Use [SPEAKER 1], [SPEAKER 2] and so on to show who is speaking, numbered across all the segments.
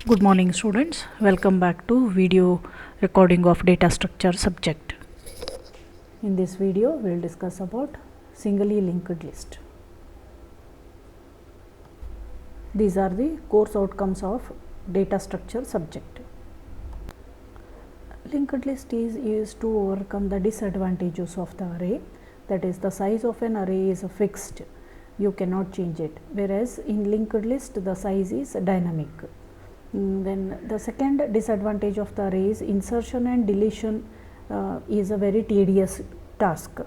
[SPEAKER 1] Good morning students, welcome back to video recording of data structure subject. In this video we will discuss about singly linked list. These are the course outcomes of data structure subject. Linked list is used to overcome the disadvantages of the array, that is the size of an array is fixed, you cannot change it, whereas in linked list the size is dynamic. Then the second disadvantage of the array is insertion and deletion is a very tedious task,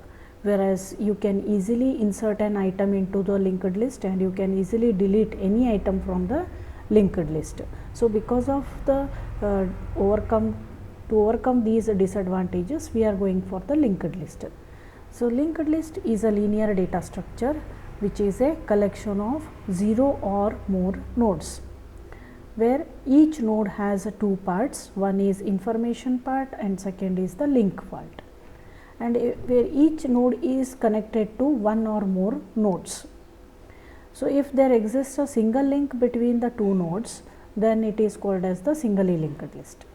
[SPEAKER 1] whereas you can easily insert an item into the linked list and you can easily delete any item from the linked list. So because of the to overcome these disadvantages, we are going for the linked list. So linked list is a linear data structure which is a collection of 0 or more nodes, where each node has two parts, one is information part and second is the link part, and where each node is connected to one or more nodes. So if there exists a single link between the two nodes, then it is called as the singly linked list.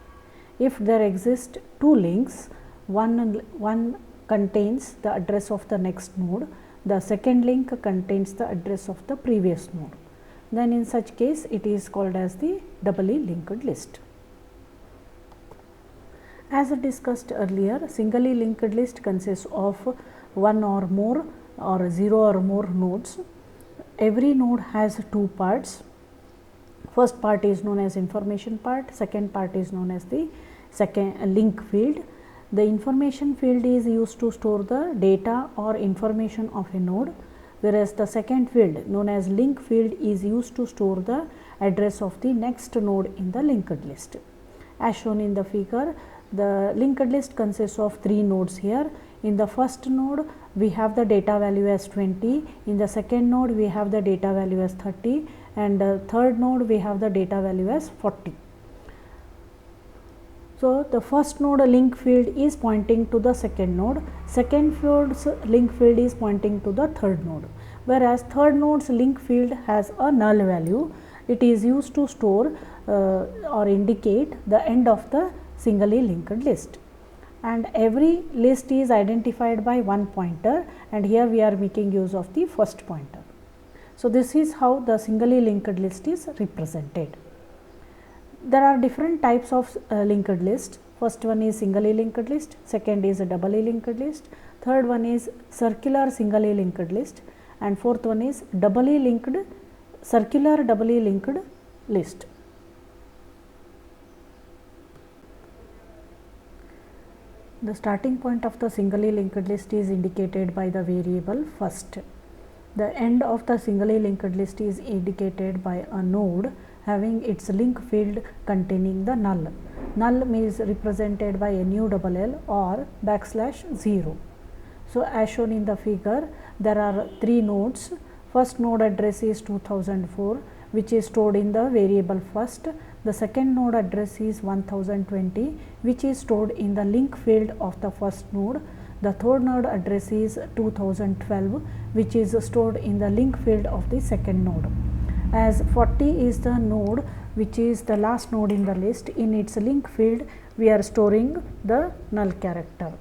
[SPEAKER 1] If there exist two links, one contains the address of the next node, the second link contains the address of the previous node, then in such case it is called as the doubly linked list. As discussed earlier, singly linked list consists of one or more or 0 or more nodes. Every node has two parts. First part is known as information part, second part is known as the second link field. The information field is used to store the data or information of a node, whereas the second field known as link field is used to store the address of the next node in the linked list. As shown in the figure, the linked list consists of three nodes here. In the first node we have the data value as 20, in the second node we have the data value as 30, and the third node we have the data value as 40. So the first node link field is pointing to the second node, second field's link field is pointing to the third node, whereas third node's link field has a null value. It is used to store or indicate the end of the singly linked list, and every list is identified by one pointer, and here we are making use of the first pointer. So this is how the singly linked list is represented. There are different types of linked list. First one is singly linked list, second is a doubly linked list, third one is circular singly linked list, and fourth one is circular doubly linked list. The starting point of the singly linked list is indicated by the variable first. The end of the singly linked list is indicated by a node having its link field containing the null. Null is represented by NuLL or \0. So as shown in the figure, there are three nodes. First node address is 2004, which is stored in the variable first. The second node address is 1020, which is stored in the link field of the first node. The third node address is 2012, which is stored in the link field of the second node. As 40 is the node which is the last node in the list, in its link field we are storing the null character.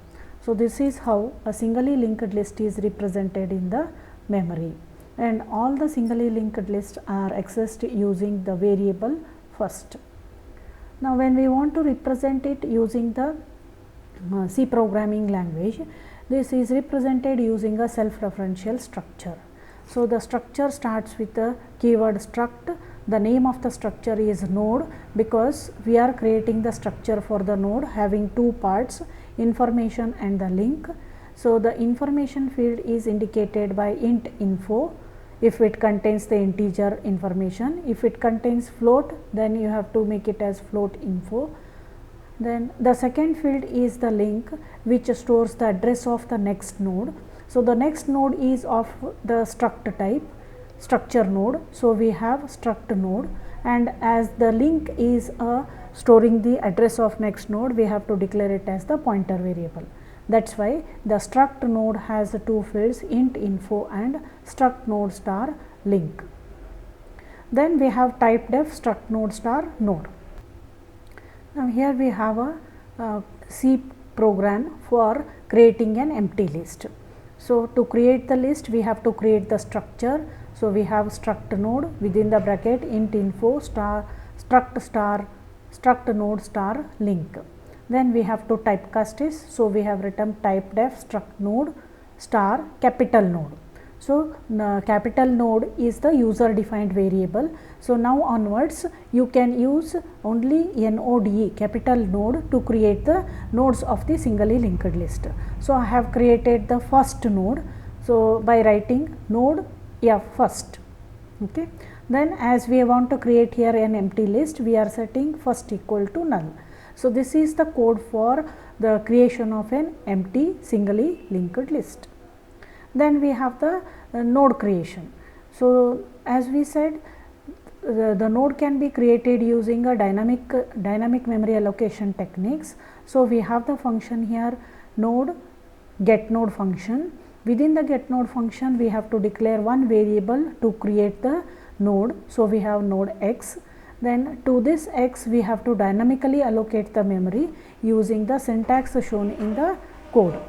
[SPEAKER 1] So this is how a singly linked list is represented in the memory, and all the singly linked lists are accessed using the variable first. Now when we want to represent it using the C programming language, this is represented using a self-referential structure. So the structure starts with the keyword struct. The name of the structure is node because we are creating the structure for the node having two parts, information and the link. So the information field is indicated by int info if it contains the integer information. If it contains float, then you have to make it as float info. Then the second field is the link, which stores the address of the next node. So the next node is of the struct type, structure node. So we have struct node, and as the link is storing the address of next node, we have to declare it as the pointer variable. That's why the struct node has two fields, int info and struct node star link. Then we have type def struct node star node. Now here we have a C program for creating an empty list. So to create the list, we have to create the structure. So we have struct node within the bracket int info star struct node star link. Then we have to typecast this. So we have written type def struct node star capital node. So capital node is the user defined variable. So now onwards you can use only node capital node to create the nodes of the singly linked list. So I have created the first node. So by writing node f first. Okay. Then as we want to create here an empty list, we are setting first equal to null. So this is the code for the creation of an empty singly linked list. Then we have the node creation. So as we said, the node can be created using a dynamic memory allocation techniques. So we have the function here node get node function. Within the get node function, we have to declare one variable to create the node. So we have node x. Then to this x we have to dynamically allocate the memory using the syntax shown in the code.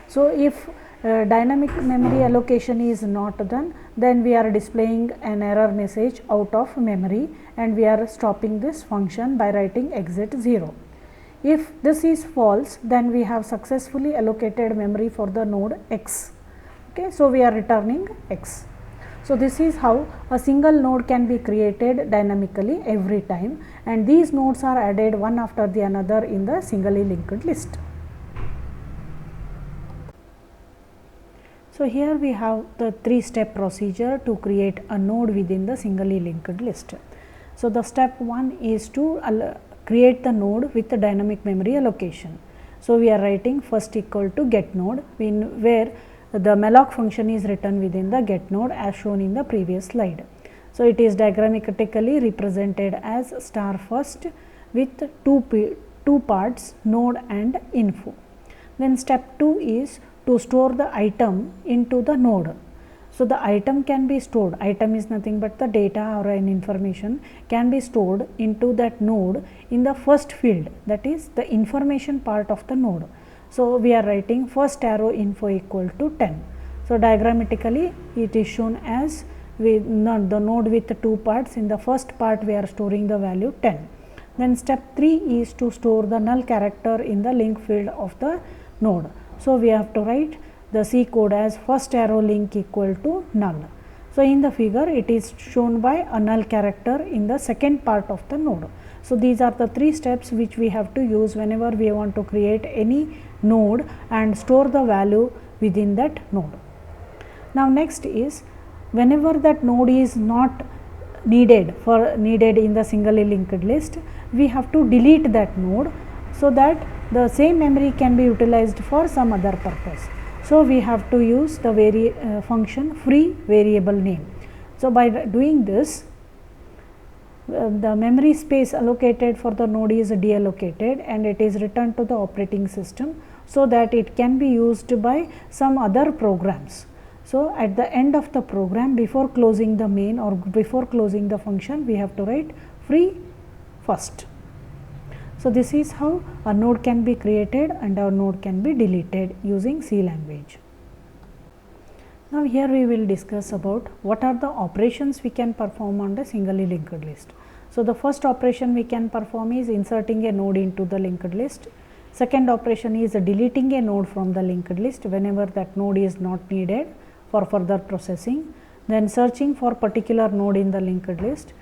[SPEAKER 1] So if dynamic memory allocation is not done, then we are displaying an error message out of memory, and we are stopping this function by writing exit 0. If this is false, then we have successfully allocated memory for the node x. Okay, so we are returning x. So this is how a single node can be created dynamically every time, and these nodes are added one after the another in the singly linked list. So here we have the 3-step procedure to create a node within the singly linked list. So the step 1 is to create the node with the dynamic memory allocation. So we are writing first equal to get node, where the malloc function is written within the get node as shown in the previous slide. So it is diagrammatically represented as star first with two parts, node and info. Then step 2 is to store the item into the node. So the item can be stored, item is nothing but the data or an information can be stored into that node in the first field, that is the information part of the node. So we are writing first arrow info equal to 10. So diagrammatically it is shown as the node with 2 parts. In the first part we are storing the value 10. Then step 3 is to store the null character in the link field of the node. So we have to write the C code as first arrow link equal to null. So in the figure it is shown by a null character in the second part of the node. So these are the 3 steps which we have to use whenever we want to create any node and store the value within that node. Now next is whenever that node is not needed in the singly linked list, we have to delete that node so that the same memory can be utilized for some other purpose. So we have to use the function free variable name. So by doing this, the memory space allocated for the node is deallocated and it is returned to the operating system so that it can be used by some other programs. So at the end of the program, before closing the main or before closing the function, we have to write free first. So this is how a node can be created and our node can be deleted using C language. Now here we will discuss about what are the operations we can perform on the singly linked list. So the first operation we can perform is inserting a node into the linked list. Second operation is deleting a node from the linked list whenever that node is not needed for further processing. Then searching for particular node in the linked list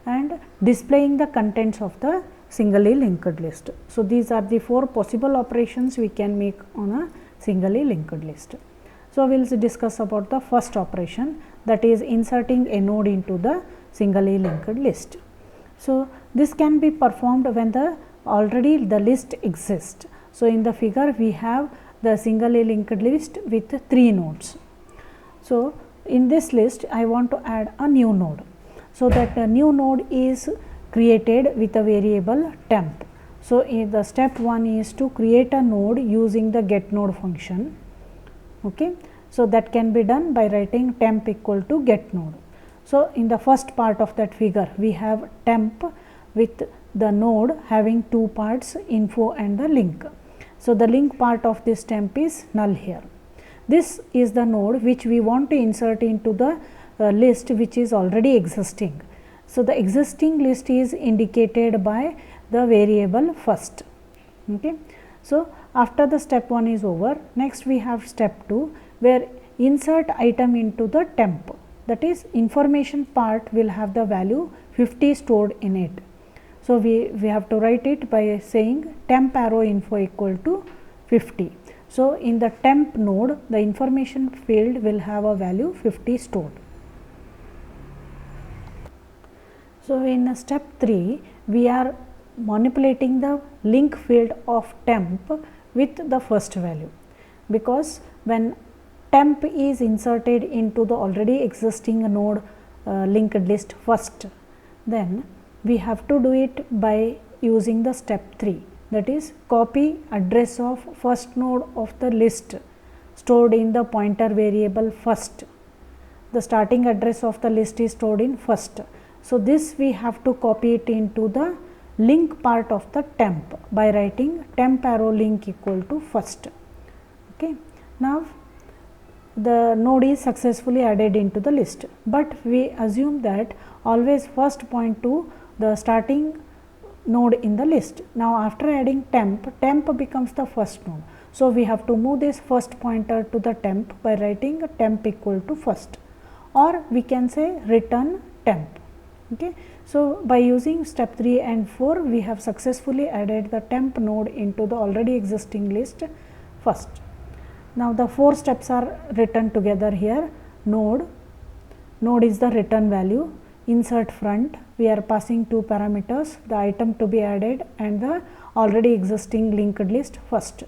[SPEAKER 1] and displaying the contents of the singly linked list. So these are the 4 possible operations we can make on a singly linked list. So we will discuss about the first operation, that is inserting a node into the singly linked list. So this can be performed when already the list exists. So in the figure we have the singly linked list with 3 nodes. So in this list I want to add a new node. So that a new node is created with a variable temp. So the step 1 is to create a node using the get node function. Okay. So that can be done by writing temp equal to get node. So in the first part of that figure we have temp with the node having two parts, info and the link. So, the link part of this temp is null here. This is the node which we want to insert into the list which is already existing. So, the existing list is indicated by the variable first. Okay. So, after the step 1 is over, next we have step 2 where insert item into the temp, that is information part will have the value 50 stored in it. So, we have to write it by saying temp arrow info equal to 50. So, in the temp node the information field will have a value 50 stored. So, in step 3 we are manipulating the link field of temp with the first value, because when temp is inserted into the already existing node linked list first, then we have to do it by using the step 3, that is copy address of first node of the list stored in the pointer variable first. The starting address of the list is stored in first. So, this we have to copy it into the link part of the temp by writing temp arrow link equal to first. Okay. Now, the node is successfully added into the list, but we assume that always first point to the starting node in the list. Now, after adding temp, temp becomes the first node. So, we have to move this first pointer to the temp by writing temp equal to first, or we can say return temp. Okay. So, by using step 3 and 4 we have successfully added the temp node into the already existing list first. Now, the 4 steps are written together here. Node is the return value, insert front, we are passing 2 parameters, the item to be added and the already existing linked list first.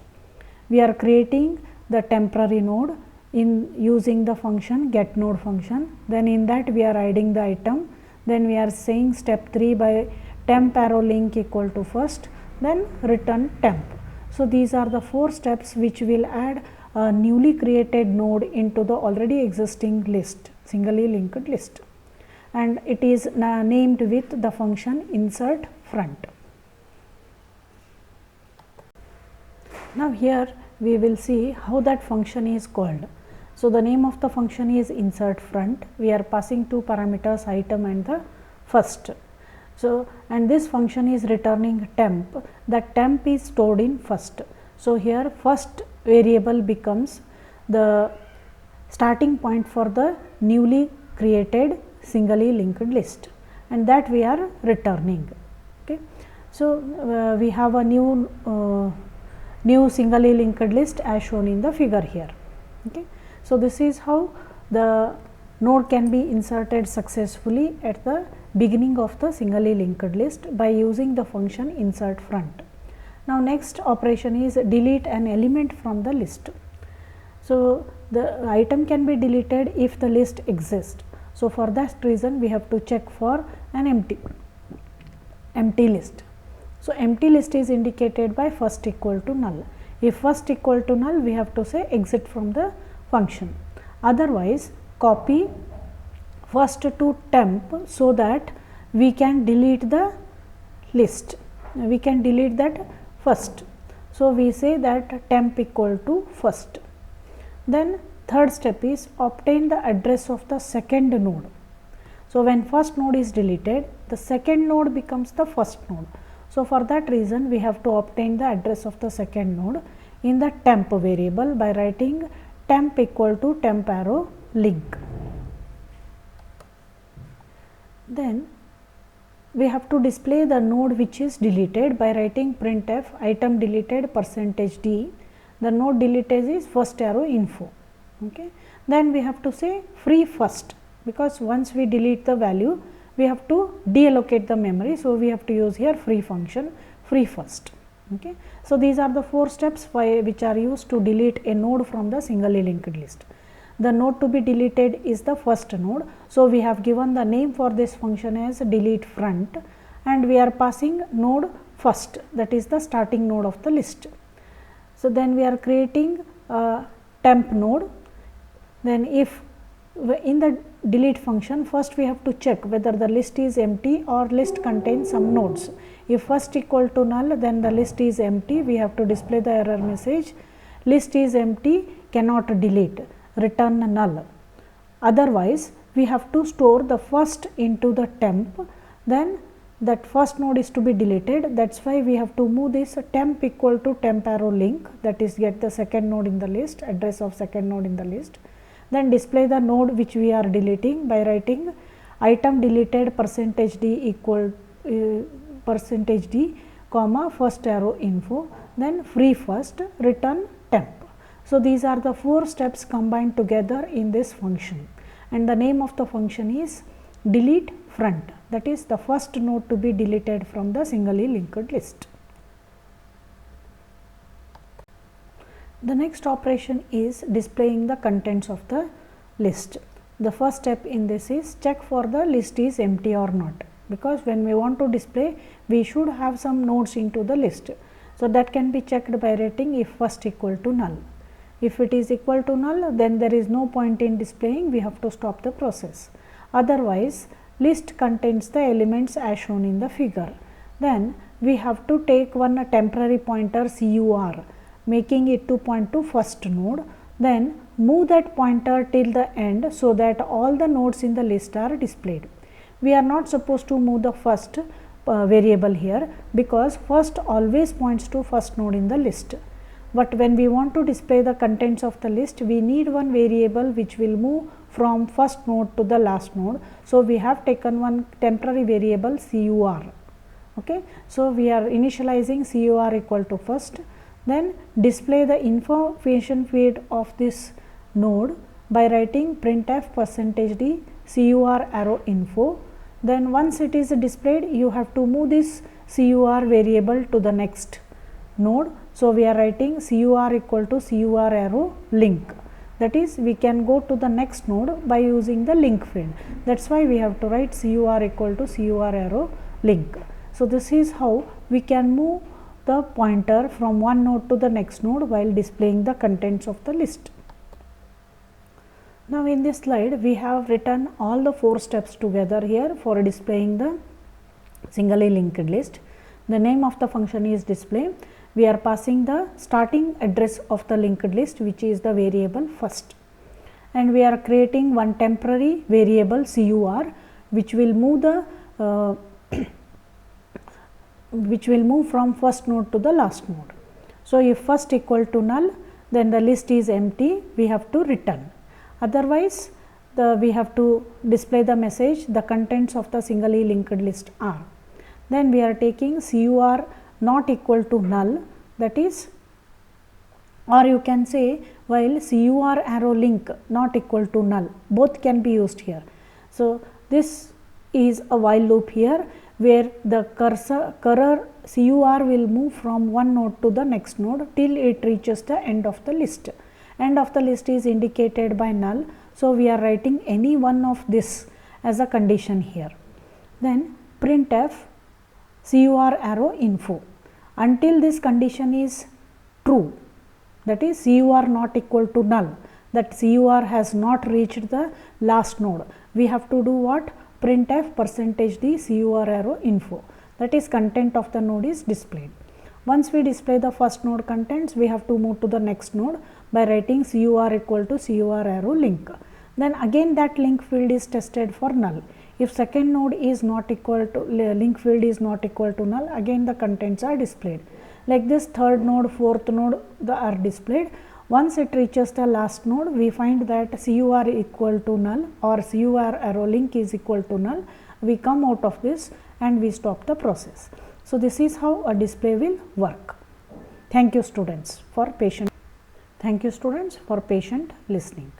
[SPEAKER 1] We are creating the temporary node in using the function get node function, then in that we are adding the item, then we are saying step 3 by temp arrow link equal to first, then return temp. So, these are the 4 steps which will add a newly created node into the already existing list, singly linked list, and it is named with the function insert front. Now, here we will see how that function is called. So, the name of the function is insert front, we are passing 2 parameters item and the first. So, and this function is returning temp, the temp is stored in first. So, here first variable becomes the starting point for the newly created singly linked list, and that we are returning. Okay. So, we have a new singly linked list as shown in the figure here. Okay. So, this is how the node can be inserted successfully at the beginning of the singly linked list by using the function insert front. Now, next operation is delete an element from the list. So, the item can be deleted if the list exists. So, for that reason we have to check for an empty list. So, empty list is indicated by first equal to null. If first equal to null, we have to say exit from the function, otherwise copy first to temp so that we can delete the list, we can delete that first. So, we say that temp equal to first. Then third step is obtain the address of the second node. So, when first node is deleted, the second node becomes the first node. So, for that reason we have to obtain the address of the second node in the temp variable by writing temp equal to temp arrow link. Then we have to display the node which is deleted by writing printf item deleted %d. The node deleted is first arrow info. Okay. Then we have to say free first, because once we delete the value we have to deallocate the memory. So, we have to use here free function free first. Okay. So, these are the 4 steps which are used to delete a node from the singly linked list. The node to be deleted is the first node. So, we have given the name for this function as delete front, and we are passing node first, that is the starting node of the list. So, then we are creating a temp node. Then if in the delete function, first we have to check whether the list is empty or list contains some nodes. If first equal to null, then the list is empty, we have to display the error message, list is empty, cannot delete, return null. Otherwise, we have to store the first into the temp, then that first node is to be deleted. That is why we have to move this temp equal to temp arrow link, that is get the second node in the list, address of second node in the list. Then display the node which we are deleting by writing item deleted %d equal %d comma first arrow info, then free first, return temp. So, these are the 4 steps combined together in this function, and the name of the function is delete front, that is the first node to be deleted from the singly linked list. The next operation is displaying the contents of the list. The first step in this is check for the list is empty or not, because when we want to display, we should have some nodes into the list. So, that can be checked by writing if first equal to null. If it is equal to null, then there is no point in displaying, we have to stop the process. Otherwise, list contains the elements as shown in the figure. Then we have to take one temporary pointer CUR, making it to point to first node, then move that pointer till the end so that all the nodes in the list are displayed. We are not supposed to move the first variable here, because first always points to first node in the list. But when we want to display the contents of the list, we need one variable which will move from first node to the last node. So, we have taken one temporary variable CUR. Okay. So, we are initializing CUR equal to first, then display the information feed of this node by writing printf %d CUR arrow info. Then once it is displayed, you have to move this CUR variable to the next node. So, we are writing CUR equal to CUR arrow link, that is we can go to the next node by using the link field. That is why we have to write CUR equal to CUR arrow link. So, this is how we can move the pointer from one node to the next node while displaying the contents of the list. Now, in this slide we have written all the 4 steps together here for displaying the singly linked list. The name of the function is display. We are passing the starting address of the linked list, which is the variable first, and we are creating one temporary variable CUR which will move the which will move from first node to the last node. So, if first equal to null, then the list is empty, we have to return. Otherwise, we have to display the message the contents of the singly linked list are. Then we are taking CUR not equal to null, that is, or you can say while CUR arrow link not equal to null, both can be used here. So, this is a while loop here, where the cursor CUR will move from one node to the next node till it reaches the end of the list. End of the list is indicated by null. So, we are writing any one of this as a condition here. Then printf CUR arrow info until this condition is true, that is CUR not equal to null, that CUR has not reached the last node. We have to do what? Printf %d CUR arrow info, that is content of the node is displayed. Once we display the first node contents, we have to move to the next node by writing CUR equal to CUR arrow link. Then again that link field is tested for null. If second node is not equal to link field is not equal to null, again the contents are displayed. Like this, third node, fourth node are displayed. Once it reaches the last node, we find that CUR equal to null or CUR arrow link is equal to null. We come out of this and we stop the process. So, this is how a display will work. Thank you students for patient listening.